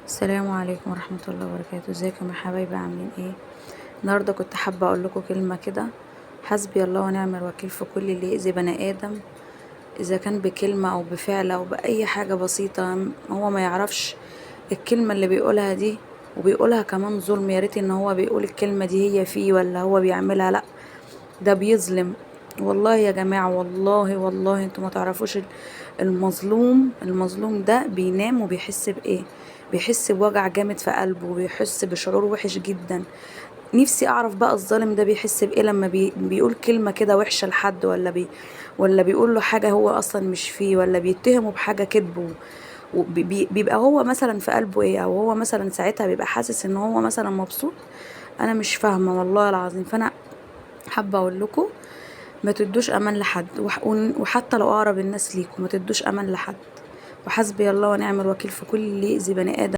السلام عليكم ورحمة الله وبركاته. ازيكم يا حبايبي، عاملين ايه؟ النهارده كنت حابة اقول لكم كلمة كده. حسبي الله ونعم الوكيل في كل اللي يأذي بني ادم، اذا كان بكلمة او بفعل او بأي حاجة بسيطة. هو ما يعرفش الكلمة اللي بيقولها دي، وبيقولها كمان ظلم. يا ريت ان هو بيقول الكلمة دي هي فيه ولا هو بيعملها، لا ده بيظلم. والله يا جماعة، والله والله انتوا ما تعرفوش. المظلوم ده بينام وبيحس بايه؟ بيحس بوجع جامد في قلبه، وبيحس بشعور وحش جدا. نفسي اعرف بقى الظالم ده بيحس بايه لما بيقول كلمة كده وحشة لحد، ولا بيقول له حاجة هو اصلا مش فيه، ولا بيتهمه بحاجة كذبه. وبيبقى هو مثلا في قلبه ايه، او هو مثلا ساعتها بيبقى حاسس ان هو مثلا مبسوط. انا مش فاهمة والله العظيم. فانا حابة اقول لكم ما تدوش امان لحد، وحتى لو اقرب الناس ليكم ما تدوش امان لحد. وحسبي الله ونعم الوكيل في كل اللي يأذي بني ادم.